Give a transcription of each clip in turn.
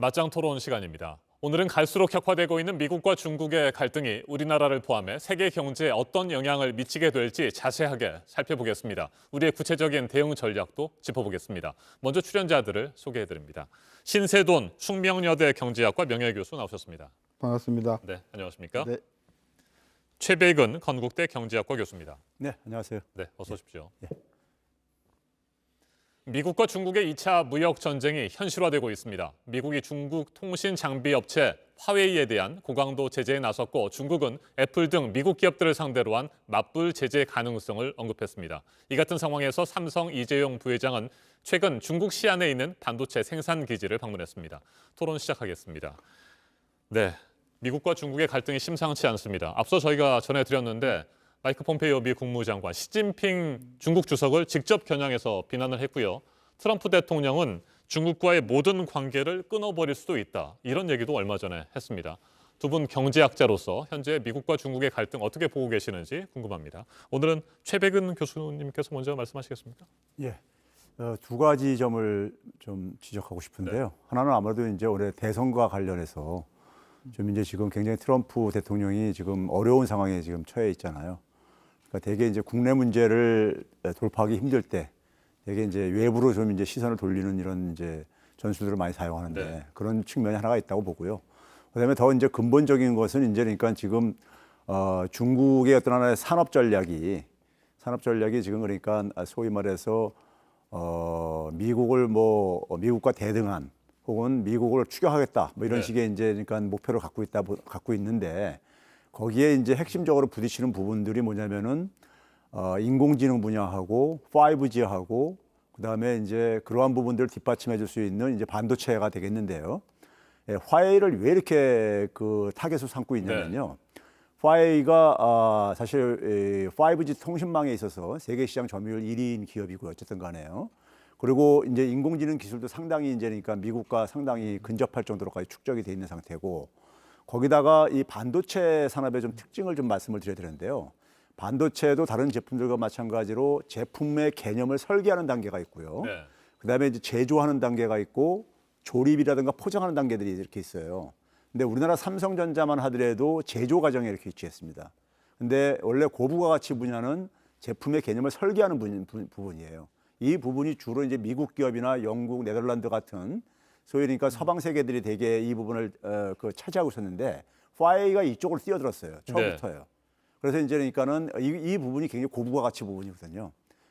맞짱 토론 시간입니다. 오늘은 갈수록 격화되고 있는 미국과 중국의 갈등이 우리나라를 포함해 세계 경제에 어떤 영향을 미치게 될지 자세하게 살펴보겠습니다. 우리의 구체적인 대응 전략도 짚어보겠습니다. 먼저 출연자들을 소개해드립니다. 신세돈 숙명여대 경제학과 명예교수 나오셨습니다. 반갑습니다. 네, 안녕하십니까? 네, 최백은 건국대 경제학과 교수입니다. 네, 안녕하세요. 네, 어서 오십시오. 예. 미국과 중국의 2차 무역 전쟁이 현실화되고 있습니다. 미국이 중국 통신 장비 업체 화웨이에 대한 고강도 제재에 나섰고 중국은 애플 등 미국 기업들을 상대로 한 맞불 제재 가능성을 언급했습니다. 이 같은 상황에서 삼성 이재용 부회장은 최근 중국 시안에 있는 반도체 생산 기지를 방문했습니다. 토론 시작하겠습니다. 네, 미국과 중국의 갈등이 심상치 않습니다. 앞서 저희가 전해드렸는데 마이크 폼페이오 미 국무장관, 시진핑 중국 주석을 직접 겨냥해서 비난을 했고요. 트럼프 대통령은 중국과의 모든 관계를 끊어버릴 수도 있다. 이런 얘기도 얼마 전에 했습니다. 두 분 경제학자로서 현재 미국과 중국의 갈등 어떻게 보고 계시는지 궁금합니다. 오늘은 최백은 교수님께서 먼저 말씀하시겠습니까? 예, 두 가지 점을 좀 지적하고 싶은데요. 네. 하나는 아무래도 이제 올해 대선과 관련해서 좀 이제 지금 굉장히 트럼프 대통령이 지금 어려운 상황에 지금 처해 있잖아요. 그러니까 대개 이제 국내 문제를 돌파하기 힘들 때 대개 이제 외부로 좀 이제 시선을 돌리는 이런 이제 전술들을 많이 사용하는데 네. 그런 측면이 하나가 있다고 보고요. 그다음에 더 이제 근본적인 것은 이제 그러니까 지금 중국의 어떤 하나의 산업 전략이 지금 그러니까 소위 말해서 미국을 미국과 대등한 혹은 미국을 추격하겠다 뭐 이런 네. 식의 이제 그러니까 목표를 갖고 있는데 거기에 이제 핵심적으로 부딪히는 부분들이 뭐냐면은 인공지능 분야하고 5G하고 그다음에 이제 그러한 부분들을 뒷받침해 줄 수 있는 이제 반도체가 되겠는데요. 예, 화웨이를 왜 이렇게 그 타겟으로 삼고 있냐면요. 화웨이가 사실 5G 통신망에 있어서 세계 시장 점유율 1위인 기업이고요. 어쨌든 간에요. 그리고 이제 인공지능 기술도 상당히 이제 그러니까 미국과 상당히 근접할 정도로까지 축적이 돼 있는 상태고 거기다가 이 반도체 산업의 좀 특징을 좀 말씀을 드려야 되는데요. 반도체도 다른 제품들과 마찬가지로 제품의 개념을 설계하는 단계가 있고요. 네. 그다음에 이제 제조하는 단계가 있고 조립이라든가 포장하는 단계들이 이렇게 있어요. 근데 우리나라 삼성전자만 하더라도 제조 과정에 이렇게 위치했습니다. 근데 원래 고부가 가치 분야는 제품의 개념을 설계하는 부분이에요. 이 부분이 주로 이제 미국 기업이나 영국, 네덜란드 같은 소위 그러니까 서방 세계들이 대개 이 부분을 차지하고 있었는데 화웨이가 이쪽으로 뛰어들었어요. 처음부터요. 네. 그래서 이제 그러니까는 이 부분이 굉장히 고부가 가치 부분이거든요.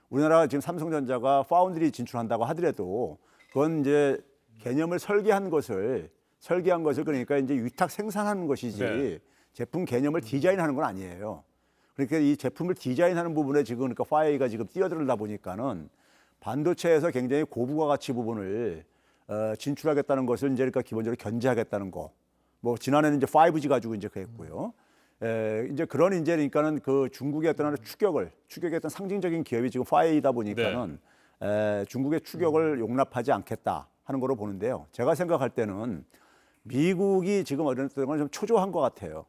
우리나라 지금 삼성전자가 파운드리 진출한다고 하더라도 그건 이제 개념을 설계한 것을 그러니까 이제 위탁 생산하는 것이지 네. 제품 개념을 디자인하는 건 아니에요. 그러니까 이 제품을 디자인하는 부분에 지금 그러니까 화웨이가 지금 뛰어들다 보니까는 반도체에서 굉장히 고부가 가치 부분을 진출하겠다는 것을 이제 그러니까 기본적으로 견제하겠다는 거. 뭐 지난해는 이제 5G 가지고 이제 그랬고요. 이제 그런 이제 그러니까는 그 중국의 어떤 하나의 추격의 어떤 상징적인 기업이 지금 화웨이다 보니까는 중국의 추격을 용납하지 않겠다 하는 거로 보는데요. 제가 생각할 때는 미국이 지금 어떤 건 좀 초조한 것 같아요.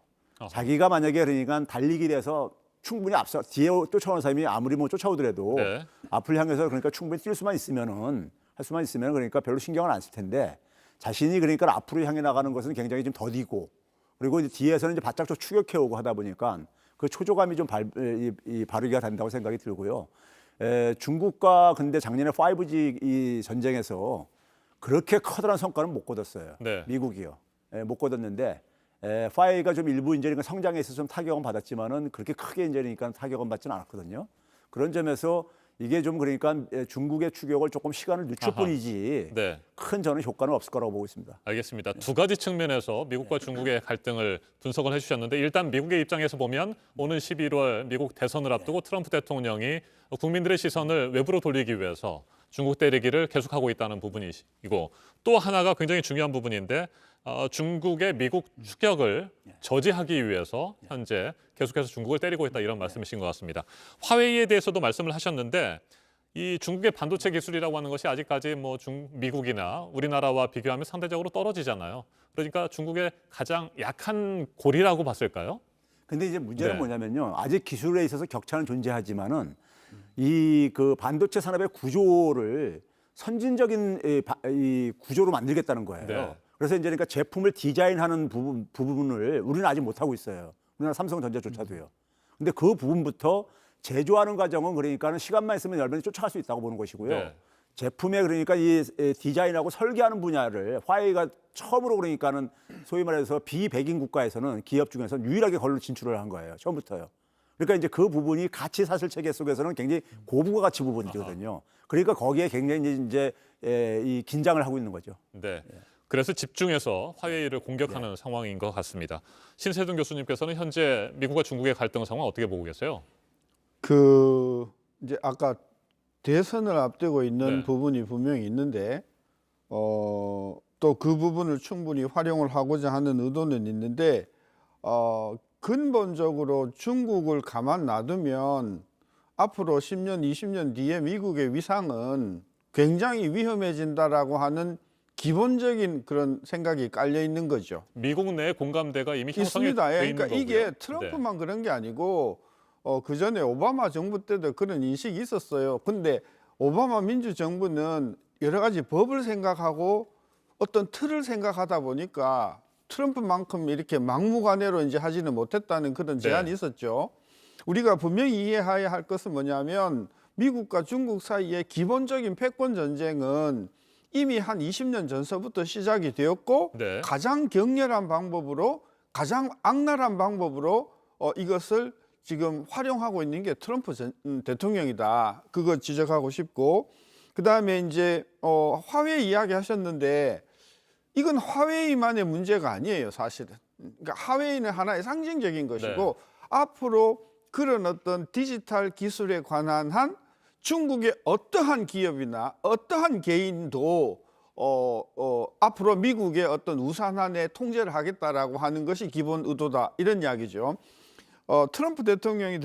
자기가 만약에 그러니까 달리기 돼서 충분히 앞서 뒤에 쫓아오는 사람이 아무리 뭐 쫓아오더라도 네. 앞을 향해서 그러니까 충분히 할 수만 있으면 그러니까 별로 신경을 안 쓸 텐데 자신이 그러니까 앞으로 향해 나가는 것은 굉장히 좀 더디고 그리고 이제 뒤에서는 이제 바짝 좀 추격해 오고 하다 보니까 그 초조감이 좀 발휘가 된다고 생각이 들고요. 중국과 근데 작년에 5G 이 전쟁에서 그렇게 커다란 성과는 못 거뒀어요. 네. 미국이요. 못 거뒀는데 화웨이가 좀 일부 이제 그러니까 성장에 있어서 좀 타격은 받았지만은 그렇게 크게 이제 그러니까 타격은 받지는 않았거든요. 그런 점에서 이게 좀 그러니까 중국의 추격을 조금 시간을 늦출 아하. 뿐이지 네. 큰 저는 효과는 없을 거라고 보고 있습니다. 알겠습니다. 두 가지 측면에서 미국과 중국의 갈등을 분석을 해주셨는데 일단 미국의 입장에서 보면 오는 11월 미국 대선을 앞두고 트럼프 대통령이 국민들의 시선을 외부로 돌리기 위해서 중국 때리기를 계속하고 있다는 부분이고 또 하나가 굉장히 중요한 부분인데 중국의 미국 추격을 저지하기 위해서 현재 계속해서 중국을 때리고 있다 이런 말씀이신 것 같습니다. 화웨이에 대해서도 말씀을 하셨는데 이 중국의 반도체 기술이라고 하는 것이 아직까지 뭐 미국이나 우리나라와 비교하면 상대적으로 떨어지잖아요. 그러니까 중국의 가장 약한 고리라고 봤을까요? 근데 이제 문제는 네. 뭐냐면요. 아직 기술에 있어서 격차는 존재하지만은 이 그 반도체 산업의 구조를 선진적인 이 구조로 만들겠다는 거예요. 네. 그래서 이제 그러니까 제품을 디자인하는 부분을 우리는 아직 못 하고 있어요. 우리나라 삼성전자조차도요. 근데 그 부분부터 제조하는 과정은 그러니까는 시간만 있으면 열변히 쫓아갈 수 있다고 보는 것이고요. 네. 제품에 그러니까 이 디자인하고 설계하는 분야를 화웨이가 처음으로 그러니까는 소위 말해서 비백인 국가에서는 기업 중에서 유일하게 걸로 진출을 한 거예요. 처음부터요. 그러니까 이제 그 부분이 가치 사실 체계 속에서는 굉장히 고부가 가치 부분이거든요. 그러니까 거기에 굉장히 이제 이 긴장을 하고 있는 거죠. 네. 그래서 집중해서 화웨이를 공격하는 상황인 것 같습니다. 신세동 교수님께서는 현재 미국과 중국의 갈등 상황 어떻게 보고 계세요? 이제 아까 대선을 앞두고 있는 네. 부분이 분명히 있는데 또 그 부분을 충분히 활용을 하고자 하는 의도는 있는데 근본적으로 중국을 가만 놔두면 앞으로 10년, 20년 뒤에 미국의 위상은 굉장히 위험해진다라고 하는 기본적인 그런 생각이 깔려 있는 거죠. 미국 내 공감대가 이미 형성이 있습니다. 돼 있는 그러니까 거고요. 이게 트럼프만 그런 게 아니고 그 전에 오바마 정부 때도 그런 인식이 있었어요. 근데 오바마 민주정부는 여러 가지 법을 생각하고 어떤 틀을 생각하다 보니까 트럼프만큼 이렇게 막무가내로 이제 하지는 못했다는 그런 제한이 네. 있었죠. 우리가 분명히 이해해야 할 것은 뭐냐면 미국과 중국 사이의 기본적인 패권 전쟁은 이미 한 20년 전서부터 시작이 되었고 네. 가장 격렬한 방법으로 가장 악랄한 방법으로 이것을 지금 활용하고 있는 게 트럼프 대통령이다. 그거 지적하고 싶고 그다음에 이제 화웨이 이야기 하셨는데 이건 화웨이만의 문제가 아니에요, 사실은. 그러니까 화웨이는 하나의 상징적인 것이고 앞으로 그런 어떤 디지털 기술에 관한 한 중국의 어떠한 기업이나 어떠한 개인도 앞으로 미국의 어떤 우산안에 통제를 하겠다라고 하는 것이 기본 의도다 이런 이야기죠. 트럼프 대통령이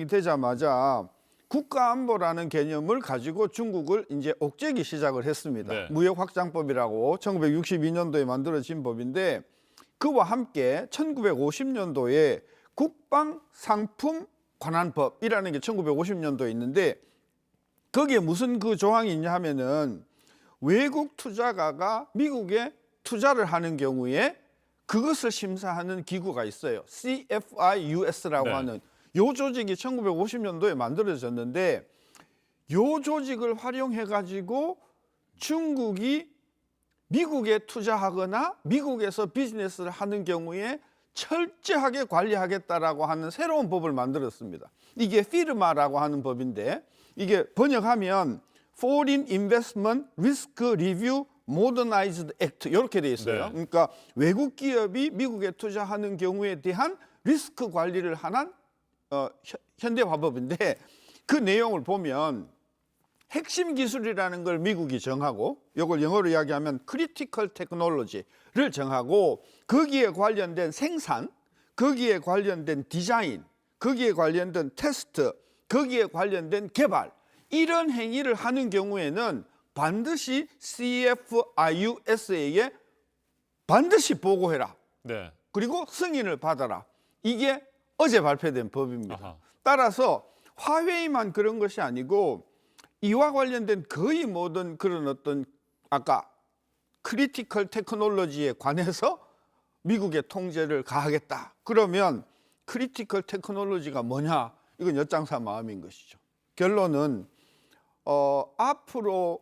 되자마자 국가안보라는 개념을 가지고 중국을 이제 옥죄기 시작을 했습니다. 네. 무역확장법이라고 1962년도에 만들어진 법인데 그와 함께 1950년도에 국방상품관한법이라는 게 1950년도에 있는데 거기에 무슨 그 조항이 있냐 하면은 외국 투자가가 미국에 투자를 하는 경우에 그것을 심사하는 기구가 있어요. CFIUS라고 네. 하는 요 조직이 1950년도에 만들어졌는데 요 조직을 활용해 가지고 중국이 미국에 투자하거나 미국에서 비즈니스를 하는 경우에 철저하게 관리하겠다라고 하는 새로운 법을 만들었습니다. 이게 FIRMA라고 하는 법인데 이게 번역하면 Foreign Investment Risk Review Modernized Act 이렇게 돼 있어요. 네. 그러니까 외국 기업이 미국에 투자하는 경우에 대한 리스크 관리를 하는 현대화법인데 그 내용을 보면 핵심 기술이라는 걸 미국이 정하고 이걸 영어로 이야기하면 크리티컬 테크놀로지를 정하고 거기에 관련된 생산, 거기에 관련된 디자인, 거기에 관련된 테스트, 거기에 관련된 개발 이런 행위를 하는 경우에는 반드시 CFIUSA에 반드시 보고해라. 네. 그리고 승인을 받아라. 이게 어제 발표된 법입니다. 아하. 따라서 화웨이만 그런 것이 아니고 이와 관련된 거의 모든 그런 어떤 아까 크리티컬 테크놀로지에 관해서 미국의 통제를 가하겠다. 그러면 크리티컬 테크놀로지가 뭐냐? 이건 엿장사 마음인 것이죠. 결론은 앞으로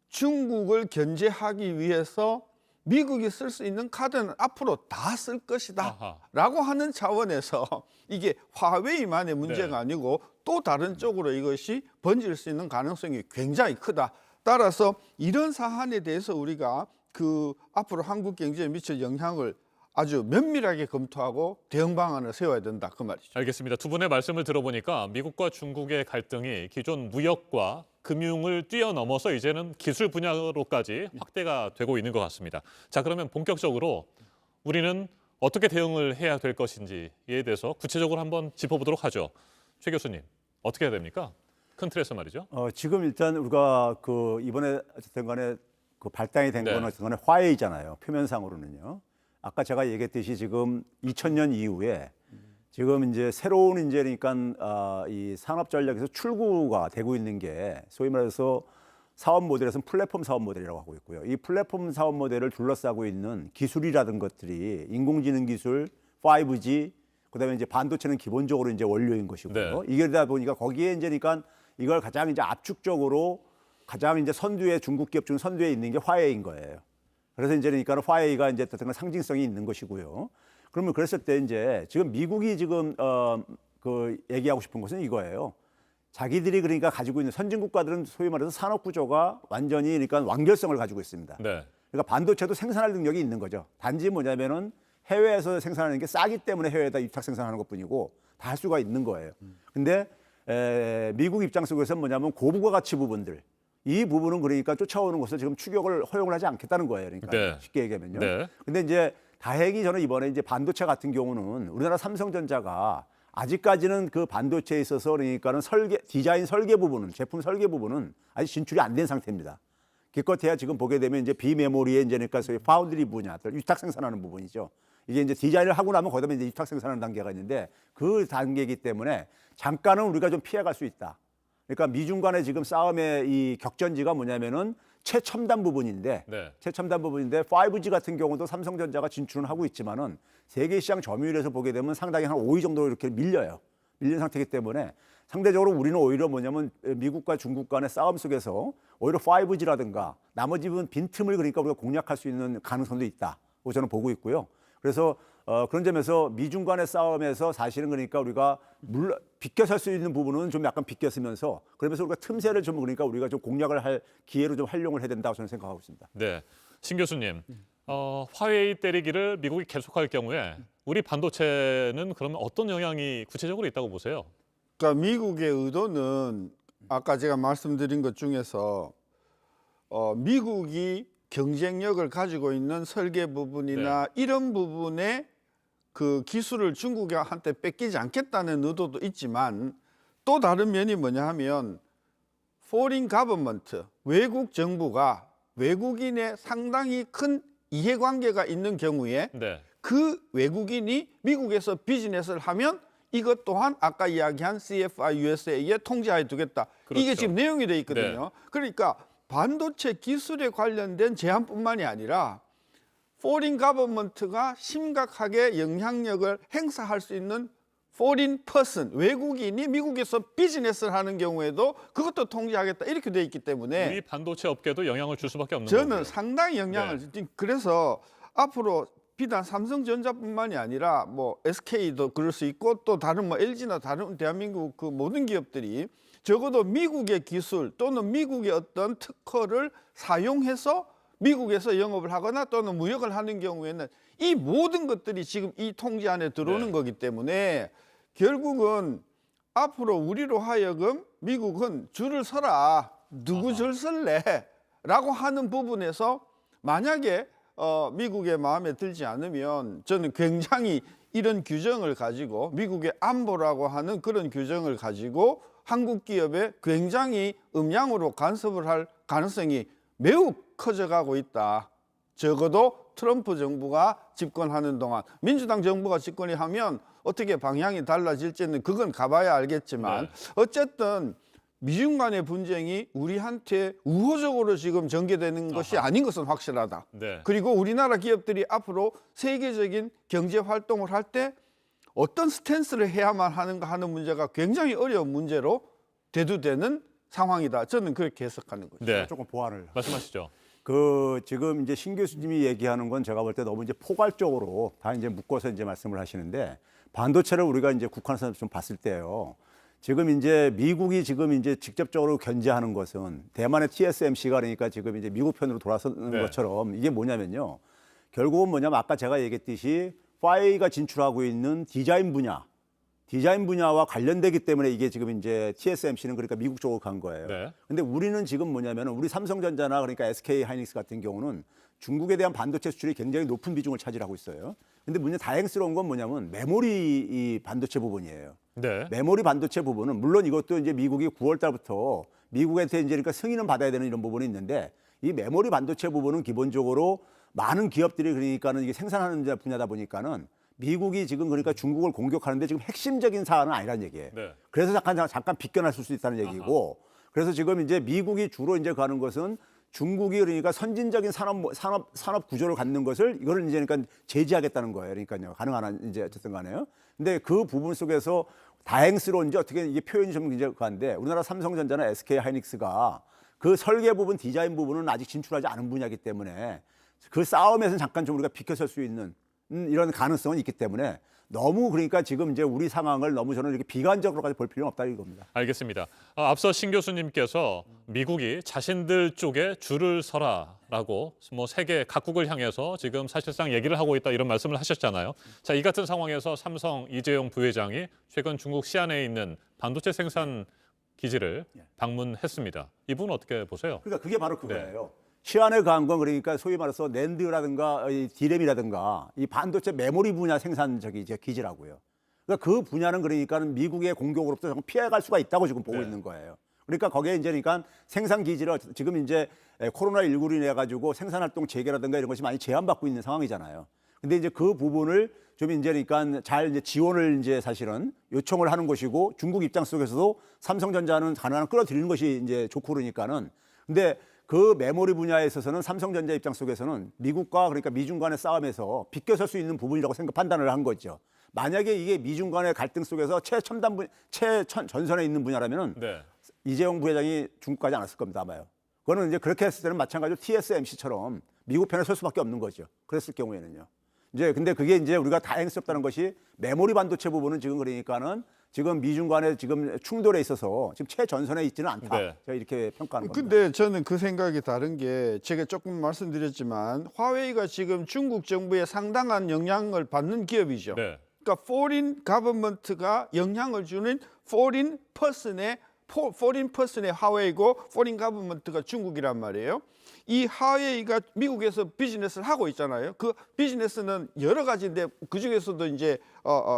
중국을 견제하기 위해서 미국이 쓸 수 있는 카드는 앞으로 다 쓸 것이다 아하. 라고 하는 차원에서 이게 화웨이만의 문제가 네. 아니고 또 다른 쪽으로 이것이 번질 수 있는 가능성이 굉장히 크다. 따라서 이런 사안에 대해서 우리가 그 앞으로 한국 경제에 미칠 영향을 아주 면밀하게 검토하고 대응 방안을 세워야 된다 그 말이죠. 알겠습니다. 두 분의 말씀을 들어보니까 미국과 중국의 갈등이 기존 무역과 금융을 뛰어넘어서 이제는 기술 분야로까지 확대가 되고 있는 것 같습니다. 자, 그러면 본격적으로 우리는 어떻게 대응을 해야 될 것인지에 대해서 구체적으로 한번 짚어보도록 하죠. 최 교수님, 어떻게 해야 됩니까? 큰 틀에서 말이죠. 지금 일단 우리가 그 이번에 어쨌든 간에 그 발단이 된 네. 거는 어쨌든 간에 화웨이잖아요. 표면상으로는요. 아까 제가 얘기했듯이 지금 2000년 이후에 지금 이제 새로운 이제 그러니까 이 산업 전략에서 출구가 되고 있는 게 소위 말해서 사업 모델에서는 플랫폼 사업 모델이라고 하고 있고요. 이 플랫폼 사업 모델을 둘러싸고 있는 기술이라든 것들이 인공지능 기술, 5G, 그다음에 이제 반도체는 기본적으로 이제 원료인 것이고요. 네. 이게다 보니까 거기에 이제 그러니까 이걸 가장 이제 압축적으로 가장 이제 선두에 중국 기업 중 선두에 있는 게 화웨이인 거예요. 그래서 이제 그러니까 화웨이가 이제 어떤 상징성이 있는 것이고요. 그러면 그랬을 때 이제 지금 미국이 지금 그 얘기하고 싶은 것은 이거예요. 자기들이 그러니까 가지고 있는 선진 국가들은 소위 말해서 산업 구조가 완전히 그러니까 완결성을 가지고 있습니다. 네. 그러니까 반도체도 생산할 능력이 있는 거죠. 단지 뭐냐면은 해외에서 생산하는 게 싸기 때문에 해외에다 위탁 생산하는 것뿐이고 다 할 수가 있는 거예요. 근데 미국 입장 속에서는 뭐냐면 고부가 가치 부분들 이 부분은 그러니까 쫓아오는 것을 지금 추격을 허용을 하지 않겠다는 거예요. 그러니까 네. 쉽게 얘기하면요. 네. 근데 이제 다행히 저는 이번에 이제 반도체 같은 경우는 우리나라 삼성전자가 아직까지는 그 반도체에 있어서 그러니까는 디자인 설계 부분은 제품 설계 부분은 아직 진출이 안 된 상태입니다. 기껏해야 지금 보게 되면 이제 비메모리에 이제 그러니까 소위 파운드리 분야들 위탁 생산하는 부분이죠. 이게 이제 디자인을 하고 나면 거기다 이제 위탁 생산하는 단계가 있는데 그 단계이기 때문에 잠깐은 우리가 좀 피해갈 수 있다. 그러니까 미중 간의 지금 싸움의 이 격전지가 뭐냐면은 최첨단 부분인데, 네. 최첨단 부분인데 5G 같은 경우도 삼성전자가 진출은 하고 있지만은 세계 시장 점유율에서 보게 되면 상당히 한 5위 정도 이렇게 밀려요. 밀린 상태이기 때문에 상대적으로 우리는 오히려 뭐냐면 미국과 중국 간의 싸움 속에서 오히려 5G라든가 나머지 부분 빈틈을 그러니까 우리가 공략할 수 있는 가능성도 있다고 저는 보고 있고요. 그래서 그런 점에서 미중 간의 싸움에서 사실은 그러니까 우리가 물론 비껴설 수 있는 부분은 좀 약간 비껴서면서 그러면서 우리가 틈새를 좀 그러니까 우리가 좀 공략을 할 기회로 좀 활용을 해야 된다고 저는 생각하고 있습니다. 네. 신 교수님, 화웨이 때리기를 미국이 계속할 경우에 우리 반도체는 그러면 어떤 영향이 구체적으로 있다고 보세요? 그러니까 미국의 의도는 아까 제가 말씀드린 것 중에서 미국이 경쟁력을 가지고 있는 설계 부분이나 이런 부분에 그 기술을 중국한테 뺏기지 않겠다는 의도도 있지만 또 다른 면이 뭐냐 하면 foreign government, 외국 정부가 외국인의 상당히 큰 이해관계가 있는 경우에 네. 그 외국인이 미국에서 비즈니스를 하면 이것 또한 아까 이야기한 CFI USA에 통제하에 두겠다. 이게 그렇죠. 지금 내용이 돼 있거든요. 네. 그러니까 반도체 기술에 관련된 제한뿐만이 아니라 foreign government가 심각하게 영향력을 행사할 수 있는 foreign person, 외국인이 미국에서 비즈니스를 하는 경우에도 그것도 통제하겠다 이렇게 돼 있기 때문에 우리 반도체 업계도 영향을 줄 수밖에 없는 저는 거고요. 상당히 영향을 그래서 앞으로 비단 삼성전자뿐만이 아니라 뭐 SK도 그럴 수 있고 또 다른 뭐 LG나 다른 대한민국 그 모든 기업들이 적어도 미국의 기술 또는 미국의 어떤 특허를 사용해서 미국에서 영업을 하거나 또는 무역을 하는 경우에는 이 모든 것들이 지금 이 통제 안에 들어오는 네. 거기 때문에 결국은 앞으로 우리로 하여금 미국은 줄을 서라. 누구 줄 설래? 라고 하는 부분에서 만약에 미국의 마음에 들지 않으면 저는 굉장히 이런 규정을 가지고 미국의 안보라고 하는 그런 규정을 가지고 한국 기업에 굉장히 음양으로 간섭을 할 가능성이 매우 커져가고 있다. 적어도 트럼프 정부가 집권하는 동안 민주당 정부가 집권이 하면 어떻게 방향이 달라질지는 그건 가봐야 알겠지만 어쨌든 미중 간의 분쟁이 우리한테 우호적으로 지금 전개되는 것이 아닌 것은 확실하다. 네. 그리고 우리나라 기업들이 앞으로 세계적인 경제 활동을 할 때 어떤 스탠스를 해야만 하는가 하는 문제가 굉장히 어려운 문제로 대두되는 상황이다. 저는 그렇게 해석하는 거죠. 네. 조금 보완을. 말씀하시죠. 지금 이제 신 교수님이 얘기하는 건 제가 볼 때 너무 이제 포괄적으로 다 이제 묶어서 이제 말씀을 하시는데 반도체를 우리가 이제 국한에서 좀 봤을 때요. 지금 이제 미국이 지금 이제 직접적으로 견제하는 것은 대만의 TSMC가 그러니까 지금 이제 미국 편으로 돌아서는 네. 것처럼 이게 뭐냐면요. 결국은 뭐냐면 아까 제가 얘기했듯이 화웨이가 진출하고 있는 디자인 분야와 관련되기 때문에 이게 지금 이제 TSMC는 그러니까 미국 쪽으로 간 거예요. 네. 근데 우리는 지금 뭐냐면 우리 삼성전자나 그러니까 SK 하이닉스 같은 경우는 중국에 대한 반도체 수출이 굉장히 높은 비중을 차지하고 있어요. 근데 문제 다행스러운 건 뭐냐면 메모리 이 반도체 부분이에요. 네. 메모리 반도체 부분은 물론 이것도 이제 미국이 9월 달부터 미국한테 이제 그러니까 승인은 받아야 되는 이런 부분이 있는데 이 메모리 반도체 부분은 기본적으로 많은 기업들이 그러니까는 이게 생산하는 분야다 보니까는 미국이 지금 그러니까 중국을 공격하는데 지금 핵심적인 사안은 아니라는 얘기예요. 네. 그래서 잠깐 비껴났을 수 있다는 얘기고 그래서 지금 이제 미국이 주로 이제 가는 것은 중국이 그러니까 선진적인 산업 구조를 갖는 것을 이거를 이제 그러니까 제지하겠다는 거예요. 그러니까요. 가능한 한 이제 어쨌든 간에요. 근데 그 부분 속에서 다행스러운지 어떻게 이게 표현이 좀 이제 그한데 우리나라 삼성전자나 SK 하이닉스가 그 설계 부분, 디자인 부분은 아직 진출하지 않은 분야이기 때문에 그 싸움에서는 잠깐 좀 우리가 비켜설 수 있는 이런 가능성은 있기 때문에 너무 그러니까 지금 이제 우리 상황을 너무 저는 이렇게 비관적으로까지 볼 필요는 없다 이겁니다. 알겠습니다. 앞서 신 교수님께서 미국이 자신들 쪽에 줄을 서라라고 뭐 세계 각국을 향해서 지금 사실상 얘기를 하고 있다 이런 말씀을 하셨잖아요. 자, 이 같은 상황에서 삼성 이재용 부회장이 최근 중국 시안에 있는 반도체 생산 기지를 방문했습니다. 이 부분 어떻게 보세요? 그러니까 그게 바로 그거예요. 시안에 가한 건 그러니까 소위 말해서 낸드라든가 이 디램이라든가 이 반도체 메모리 분야 생산 이제 기지라고요. 그러니까 그 분야는 그러니까는 미국의 공격으로부터 피해갈 수가 있다고 지금 보고 있는 거예요. 그러니까 거기에 이제 그러니까 생산 기지를 지금 이제 코로나19로 인해 가지고 생산 활동 재개라든가 이런 것이 많이 제한받고 있는 상황이잖아요. 근데 이제 그 부분을 좀 이제 그러니까 잘 이제 지원을 이제 사실은 요청을 하는 것이고 중국 입장 속에서도 삼성전자는 가능한 끌어들이는 것이 이제 좋고 그러니까는 근데 그 메모리 분야에 있어서는 삼성전자 입장 속에서는 미국과 그러니까 미중 간의 싸움에서 비껴설 수 있는 부분이라고 판단을 한 거죠. 만약에 이게 미중 간의 갈등 속에서 최전선에 있는 분야라면은 이재용 부회장이 중국 가지 않았을 겁니다, 아마요. 그거는 이제 그렇게 했을 때는 마찬가지로 TSMC처럼 미국 편에 설 수밖에 없는 거죠. 그랬을 경우에는요. 이제 근데 그게 이제 우리가 다행스럽다는 것이 메모리 반도체 부분은 지금 그러니까는 지금 미중 간의 지금 충돌에 있어서 지금 최전선에 있지는 않다. 제가 이렇게 평가하는 겁니다. 근데 저는 그 생각이 다른 게 제가 조금 말씀드렸지만 화웨이가 지금 중국 정부에 상당한 영향을 받는 기업이죠. 그러니까 foreign government가 영향을 주는 foreign person의 화웨이고 foreign government가 중국이란 말이에요. 이 화웨이가 미국에서 비즈니스를 하고 있잖아요. 그 비즈니스는 여러 가지인데 그 중에서도 이제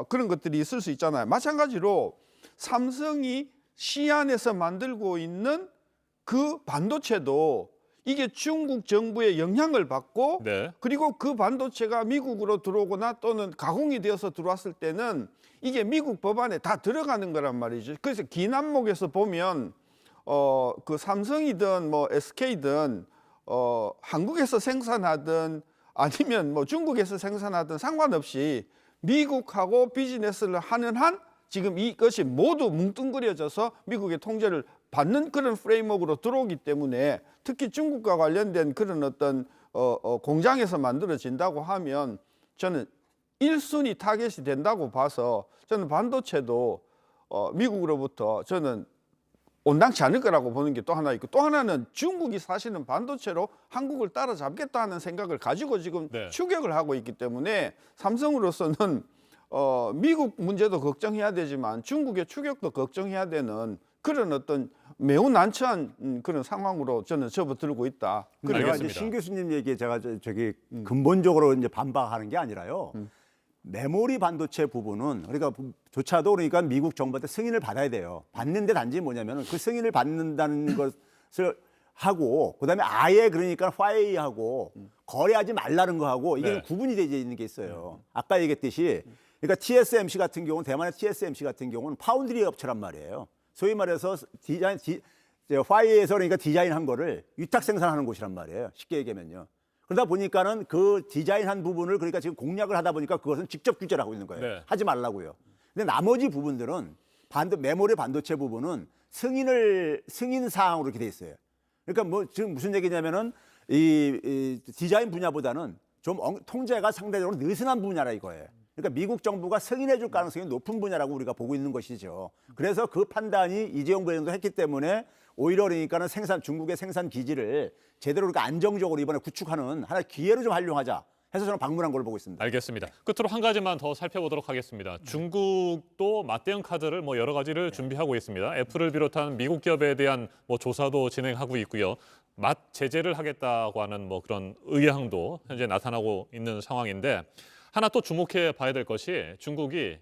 그런 것들이 있을 수 있잖아요. 마찬가지로 삼성이 시안에서 만들고 있는 그 반도체도 이게 중국 정부의 영향을 받고 그리고 그 반도체가 미국으로 들어오거나 또는 가공이 되어서 들어왔을 때는 이게 미국 법안에 다 들어가는 거란 말이죠. 그래서 기남목에서 보면 그 삼성이든 뭐 SK든 한국에서 생산하든 아니면 뭐 중국에서 생산하든 상관없이 미국하고 비즈니스를 하는 한 지금 이것이 모두 뭉뚱그려져서 미국의 통제를 받는 그런 프레임워크로 들어오기 때문에 특히 중국과 관련된 그런 어떤 공장에서 만들어진다고 하면 저는 1순위 타겟이 된다고 봐서 저는 반도체도 미국으로부터 저는 온당치 않을 거라고 보는 게 또 하나 있고 또 하나는 중국이 사실은 반도체로 한국을 따라잡겠다는 생각을 가지고 지금 추격을 하고 있기 때문에 삼성으로서는 미국 문제도 걱정해야 되지만 중국의 추격도 걱정해야 되는 그런 어떤 매우 난처한 그런 상황으로 저는 접어들고 있다. 제가 이제 신 교수님 얘기에 제가 저기 근본적으로 이제 반박하는 게 아니라요. 메모리 반도체 부분은 그러니까 조차도 그러니까 미국 정부한테 승인을 받아야 돼요. 받는데 단지 뭐냐면은 그 승인을 받는다는 것을 하고 그다음에 아예 그러니까 화웨이하고 거래하지 말라는 거하고 이게 구분이 되어 있는 게 있어요. 아까 얘기했듯이 그러니까 TSMC 같은 경우는 대만의 TSMC 같은 경우는 파운드리 업체란 말이에요. 소위 말해서 화웨이에서 그러니까 디자인한 거를 위탁 생산하는 곳이란 말이에요. 쉽게 얘기하면요. 그러다 보니까는 그 디자인한 부분을 그러니까 지금 공략을 하다 보니까 그것은 직접 규제를 하고 있는 거예요. 하지 말라고요. 근데 나머지 부분들은 메모리 반도체 부분은 승인 사항으로 이렇게 돼 있어요. 그러니까 뭐 지금 무슨 얘기냐면은 이 디자인 분야보다는 좀 통제가 상대적으로 느슨한 분야라 이거예요. 그러니까 미국 정부가 승인해 줄 가능성이 높은 분야라고 우리가 보고 있는 것이죠. 그래서 그 판단이 이재용 부회장도 했기 때문에 오히려 그러니까는 중국의 생산 기지를 제대로 그러니까 안정적으로 이번에 구축하는 하나의 기회로 좀 활용하자 해서 저는 방문한 걸로 보고 있습니다. 알겠습니다. 끝으로 한 가지만 더 살펴보도록 하겠습니다. 중국도 맞대응 카드를 뭐 여러 가지를 준비하고 있습니다. 애플을 비롯한 미국 기업에 대한 뭐 조사도 진행하고 있고요. 제재를 하겠다고 하는 뭐 그런 의향도 현재 나타나고 있는 상황인데 하나 또 주목해 봐야 될 것이 중국이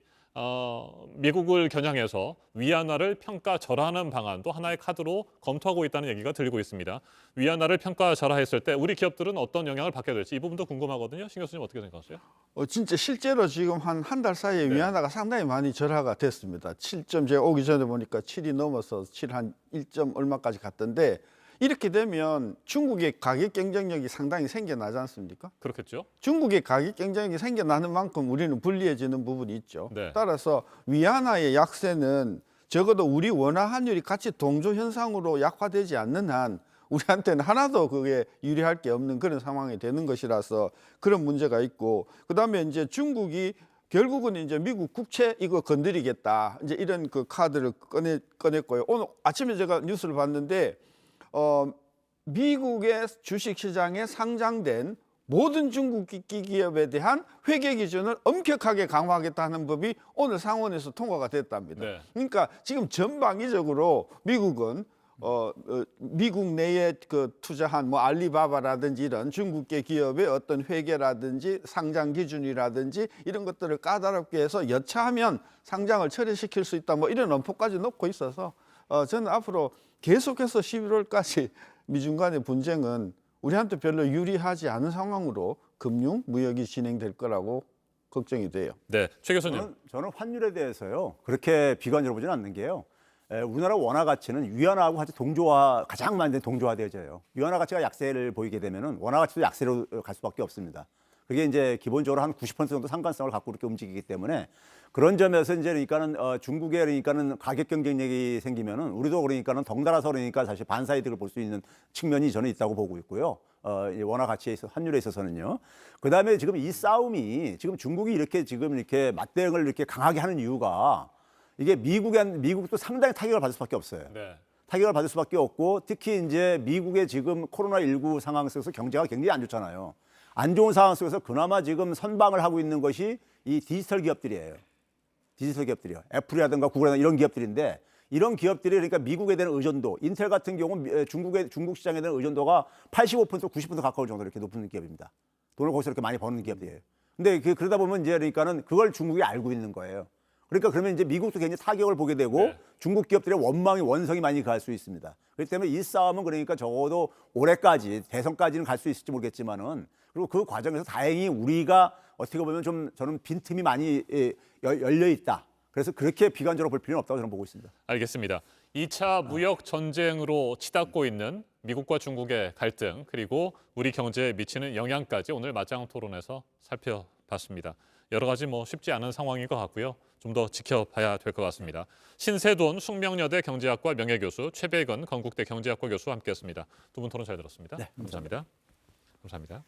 미국을 겨냥해서 위안화를 평가절하하는 방안도 하나의 카드로 검토하고 있다는 얘기가 들리고 있습니다. 위안화를 평가절하했을 때 우리 기업들은 어떤 영향을 받게 될지 이 부분도 궁금하거든요. 신 교수님 어떻게 생각하세요? 진짜 실제로 지금 한 달 사이에 네. 위안화가 상당히 많이 절하가 됐습니다. 7점 제가 오기 전에 보니까 7이 넘어서 7 한 1점 얼마까지 갔던데 이렇게 되면 중국의 가격 경쟁력이 상당히 생겨나지 않습니까? 그렇겠죠. 중국의 가격 경쟁력이 생겨나는 만큼 우리는 불리해지는 부분이 있죠. 네. 따라서 위안화의 약세는 적어도 우리 원화 환율이 같이 동조 현상으로 약화되지 않는 한 우리한테는 하나도 그게 유리할 게 없는 그런 상황이 되는 것이라서 그런 문제가 있고, 그다음에 이제 중국이 결국은 이제 미국 국채 이거 건드리겠다 이제 이런 그 카드를 꺼냈고요. 오늘 아침에 제가 뉴스를 봤는데 미국의 주식시장에 상장된 모든 중국 기업에 대한 회계 기준을 엄격하게 강화하겠다는 법이 오늘 상원에서 통과가 됐답니다. 네. 그러니까 지금 전방위적으로 미국은 미국 내에 그 투자한 뭐 알리바바라든지 이런 중국계 기업의 어떤 회계라든지 상장 기준이라든지 이런 것들을 까다롭게 해서 여차하면 상장을 철회시킬 수 있다 뭐 이런 엄포까지 놓고 있어서 저는 앞으로 계속해서 11월까지 미중 간의 분쟁은 우리한테 별로 유리하지 않은 상황으로 금융, 무역이 진행될 거라고 걱정이 돼요. 네, 최 교수님. 저는 환율에 대해서요 그렇게 비관적으로 보지는 않는 게요. 우리나라 원화 가치는 위안화하고 같이 가장 많이 동조화되어져요. 위안화 가치가 약세를 보이게 되면은 원화 가치도 약세로 갈 수밖에 없습니다. 그게 이제 기본적으로 한 90% 정도 상관성을 갖고 이렇게 움직이기 때문에 그런 점에서 이제 그러니까는 중국에 그러니까는 가격 경쟁력이 생기면은 우리도 그러니까는 덩달아서 그러니까 사실 반사이득을 볼 수 있는 측면이 저는 있다고 보고 있고요. 이 원화 가치에 있어 환율에 있어서는요. 그다음에 지금 이 싸움이 지금 중국이 이렇게 지금 이렇게 맞대응을 이렇게 강하게 하는 이유가 이게 미국도 상당히 타격을 받을 수밖에 없어요. 네. 타격을 받을 수밖에 없고 특히 이제 미국의 지금 코로나19 상황 속에서 경제가 굉장히 안 좋잖아요. 안 좋은 상황 속에서 그나마 지금 선방을 하고 있는 것이 이 디지털 기업들이에요. 디지털 기업들이요. 애플이라든가 구글이라든가 이런 기업들인데 이런 기업들이 그러니까 미국에 대한 의존도, 인텔 같은 경우는 중국 시장에 대한 의존도가 85% 90% 가까울 정도로 이렇게 높은 기업입니다. 돈을 거기서 이렇게 많이 버는 기업이에요. 근데 그러다 보면 이제 그러니까는 그걸 중국이 알고 있는 거예요. 그러니까 그러면 이제 미국도 굉장히 타격을 보게 되고 네. 중국 기업들의 원성이 많이 갈 수 있습니다. 그렇기 때문에 이 싸움은 그러니까 적어도 올해까지 대선까지는 갈 수 있을지 모르겠지만은 그리고 그 과정에서 다행히 우리가 어떻게 보면 좀 저는 빈틈이 많이 열려 있다. 그래서 그렇게 비관적으로 볼 필요는 없다고 저는 보고 있습니다. 알겠습니다. 2차 무역 전쟁으로 치닫고 있는 미국과 중국의 갈등 그리고 우리 경제에 미치는 영향까지 오늘 맞짱 토론에서 살펴봤습니다. 여러 가지 쉽지 않은 상황인 것 같고요. 좀 더 지켜봐야 될 것 같습니다. 신세돈 숙명여대 경제학과 명예교수, 최백은 건국대 경제학과 교수와 함께했습니다. 두 분 토론 잘 들었습니다. 네, 감사합니다. 감사합니다.